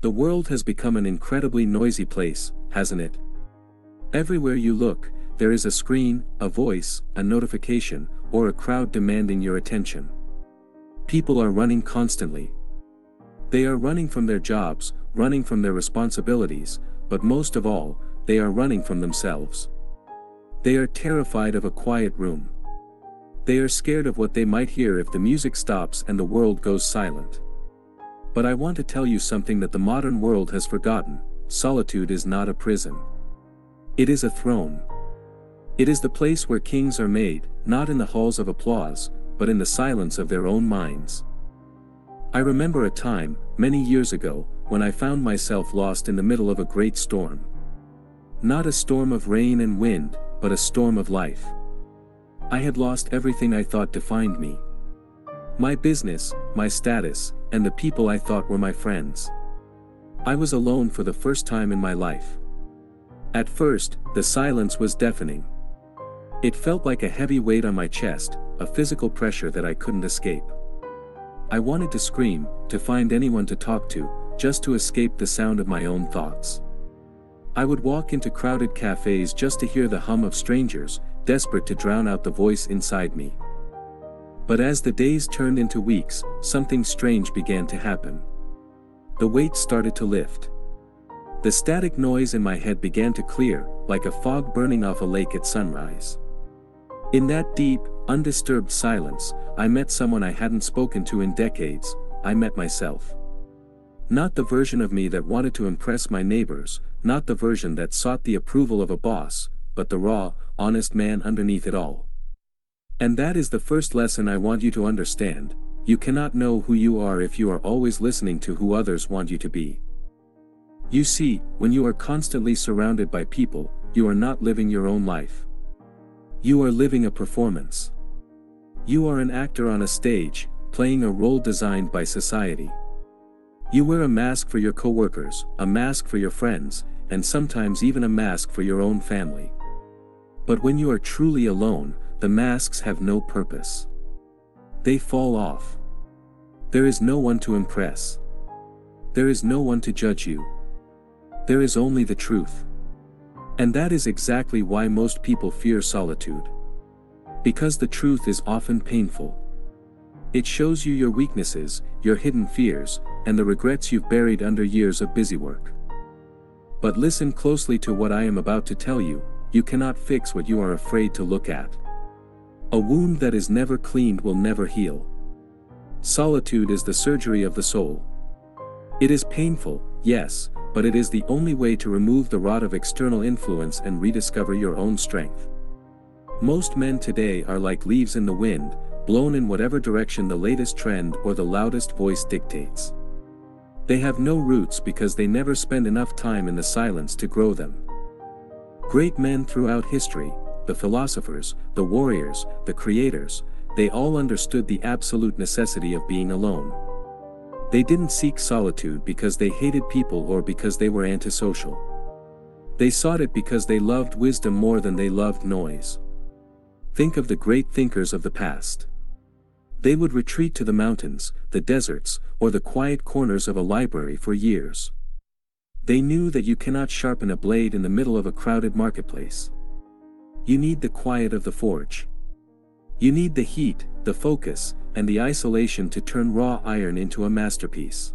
The world has become an incredibly noisy place, hasn't it? Everywhere you look, there is a screen, a voice, a notification, or a crowd demanding your attention. People are running constantly. They are running from their jobs, running from their responsibilities, but most of all, they are running from themselves. They are terrified of a quiet room. They are scared of what they might hear if the music stops and the world goes silent. But I want to tell you something that the modern world has forgotten: solitude is not a prison. It is a throne. It is the place where kings are made, not in the halls of applause, but in the silence of their own minds. I remember a time, many years ago, when I found myself lost in the middle of a great storm. Not a storm of rain and wind, but a storm of life. I had lost everything I thought defined me. My business, my status, and the people I thought were my friends. I was alone for the first time in my life. At first, the silence was deafening. It felt like a heavy weight on my chest, a physical pressure that I couldn't escape. I wanted to scream, to find anyone to talk to, just to escape the sound of my own thoughts. I would walk into crowded cafes just to hear the hum of strangers, desperate to drown out the voice inside me. But as the days turned into weeks, something strange began to happen. The weight started to lift. The static noise in my head began to clear, like a fog burning off a lake at sunrise. In that deep, undisturbed silence, I met someone I hadn't spoken to in decades. I met myself. Not the version of me that wanted to impress my neighbors, not the version that sought the approval of a boss, but the raw, honest man underneath it all. And that is the first lesson I want you to understand: you cannot know who you are if you are always listening to who others want you to be. You see, when you are constantly surrounded by people, you are not living your own life. You are living a performance. You are an actor on a stage, playing a role designed by society. You wear a mask for your coworkers, a mask for your friends, and sometimes even a mask for your own family. But when you are truly alone, the masks have no purpose. They fall off. There is no one to impress. There is no one to judge you. There is only the truth. And that is exactly why most people fear solitude. Because the truth is often painful. It shows you your weaknesses, your hidden fears, and the regrets you've buried under years of busy work. But listen closely to what I am about to tell you: you cannot fix what you are afraid to look at. A wound that is never cleaned will never heal. Solitude is the surgery of the soul. It is painful, yes, but it is the only way to remove the rot of external influence and rediscover your own strength. Most men today are like leaves in the wind, blown in whatever direction the latest trend or the loudest voice dictates. They have no roots because they never spend enough time in the silence to grow them. Great men throughout history, the philosophers, the warriors, the creators, they all understood the absolute necessity of being alone. They didn't seek solitude because they hated people or because they were antisocial. They sought it because they loved wisdom more than they loved noise. Think of the great thinkers of the past. They would retreat to the mountains, the deserts, or the quiet corners of a library for years. They knew that you cannot sharpen a blade in the middle of a crowded marketplace. You need the quiet of the forge. You need the heat, the focus, and the isolation to turn raw iron into a masterpiece.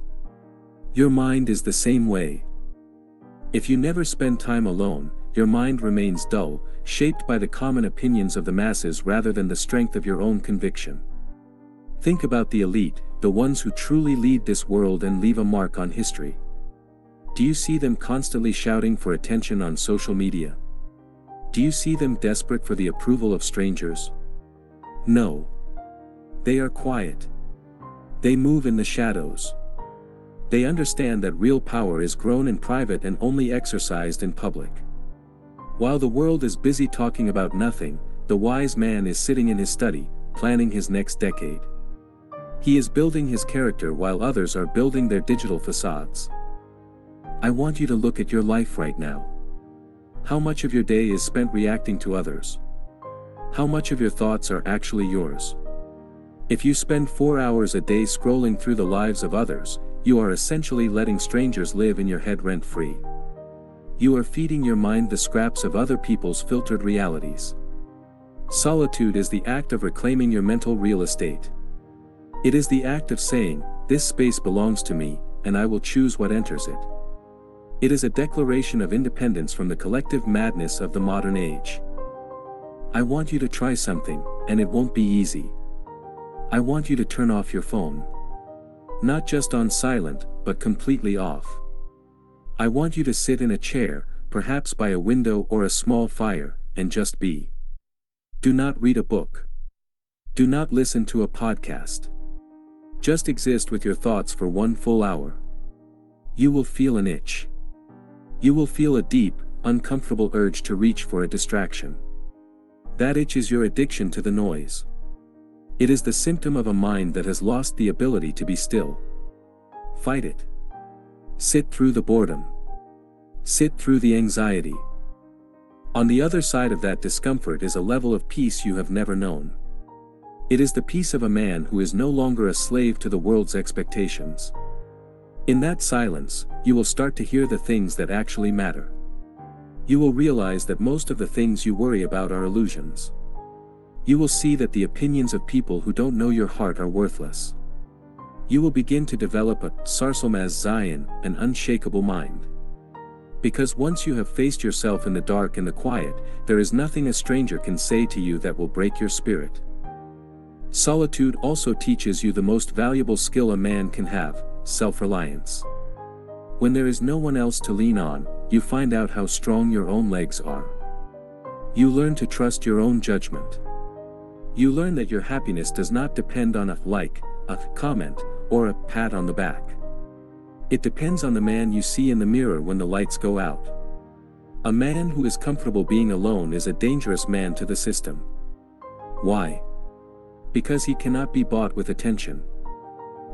Your mind is the same way. If you never spend time alone, your mind remains dull, shaped by the common opinions of the masses rather than the strength of your own conviction. Think about the elite, the ones who truly lead this world and leave a mark on history. Do you see them constantly shouting for attention on social media? Do you see them desperate for the approval of strangers? No. They are quiet. They move in the shadows. They understand that real power is grown in private and only exercised in public. While the world is busy talking about nothing, the wise man is sitting in his study, planning his next decade. He is building his character while others are building their digital facades. I want you to look at your life right now. How much of your day is spent reacting to others? How much of your thoughts are actually yours? If you spend 4 hours a day scrolling through the lives of others, you are essentially letting strangers live in your head rent-free. You are feeding your mind the scraps of other people's filtered realities. Solitude is the act of reclaiming your mental real estate. It is the act of saying, "This space belongs to me, and I will choose what enters it." It is a declaration of independence from the collective madness of the modern age. I want you to try something, and it won't be easy. I want you to turn off your phone. Not just on silent, but completely off. I want you to sit in a chair, perhaps by a window or a small fire, and just be. Do not read a book. Do not listen to a podcast. Just exist with your thoughts for 1 full hour. You will feel an itch. You will feel a deep, uncomfortable urge to reach for a distraction. That itch is your addiction to the noise. It is the symptom of a mind that has lost the ability to be still. Fight it. Sit through the boredom. Sit through the anxiety. On the other side of that discomfort is a level of peace you have never known. It is the peace of a man who is no longer a slave to the world's expectations. In that silence, you will start to hear the things that actually matter. You will realize that most of the things you worry about are illusions. You will see that the opinions of people who don't know your heart are worthless. You will begin to develop a sarsalmaz Zion, an unshakable mind. Because once you have faced yourself in the dark and the quiet, there is nothing a stranger can say to you that will break your spirit. Solitude also teaches you the most valuable skill a man can have, self-reliance. When there is no one else to lean on, you find out how strong your own legs are. You learn to trust your own judgment. You learn that your happiness does not depend on a like, a comment, or a pat on the back. It depends on the man you see in the mirror when the lights go out. A man who is comfortable being alone is a dangerous man to the system. Why? Because he cannot be bought with attention.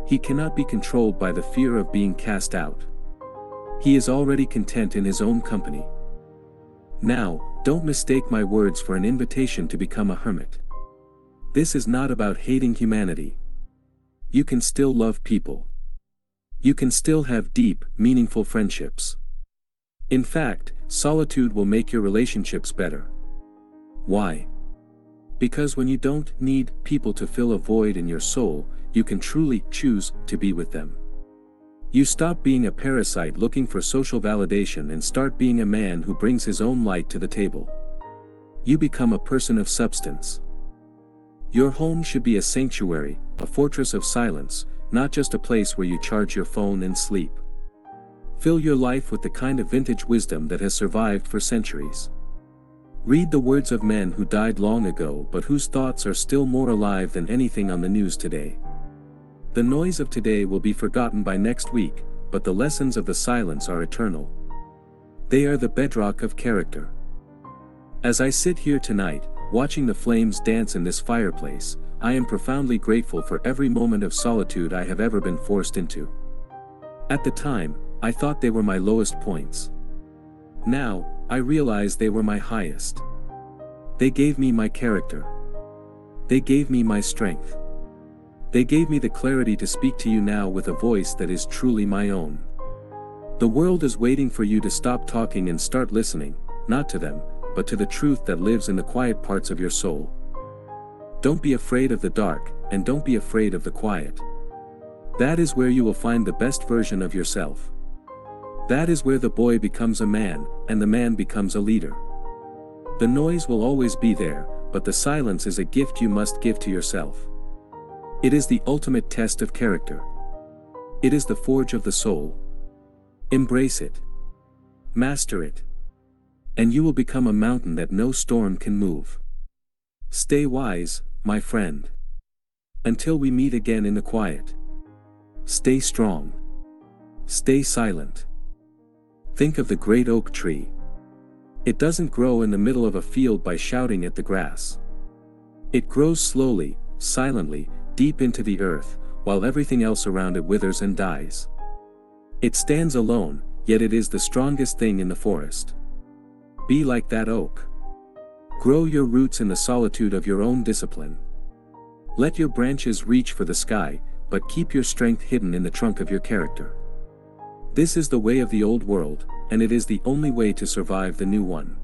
He cannot be controlled by the fear of being cast out. He is already content in his own company. Now, don't mistake my words for an invitation to become a hermit. This is not about hating humanity. You can still love people. You can still have deep, meaningful friendships. In fact, solitude will make your relationships better. Why? Because when you don't need people to fill a void in your soul, you can truly choose to be with them. You stop being a parasite looking for social validation and start being a man who brings his own light to the table. You become a person of substance. Your home should be a sanctuary, a fortress of silence, not just a place where you charge your phone and sleep. Fill your life with the kind of vintage wisdom that has survived for centuries. Read the words of men who died long ago but whose thoughts are still more alive than anything on the news today. The noise of today will be forgotten by next week, but the lessons of the silence are eternal. They are the bedrock of character. As I sit here tonight, watching the flames dance in this fireplace, I am profoundly grateful for every moment of solitude I have ever been forced into. At the time, I thought they were my lowest points. Now, I realize they were my highest. They gave me my character. They gave me my strength. They gave me the clarity to speak to you now with a voice that is truly my own. The world is waiting for you to stop talking and start listening, not to them, but to the truth that lives in the quiet parts of your soul. Don't be afraid of the dark, and don't be afraid of the quiet. That is where you will find the best version of yourself. That is where the boy becomes a man, and the man becomes a leader. The noise will always be there, but the silence is a gift you must give to yourself. It is the ultimate test of character. It is the forge of the soul. Embrace it. Master it. And you will become a mountain that no storm can move. Stay wise, my friend. Until we meet again in the quiet. Stay strong. Stay silent. Think of the great oak tree. It doesn't grow in the middle of a field by shouting at the grass. It grows slowly, silently, deep into the earth, while everything else around it withers and dies. It stands alone, yet it is the strongest thing in the forest. Be like that oak. Grow your roots in the solitude of your own discipline. Let your branches reach for the sky, but keep your strength hidden in the trunk of your character. This is the way of the old world, and it is the only way to survive the new one.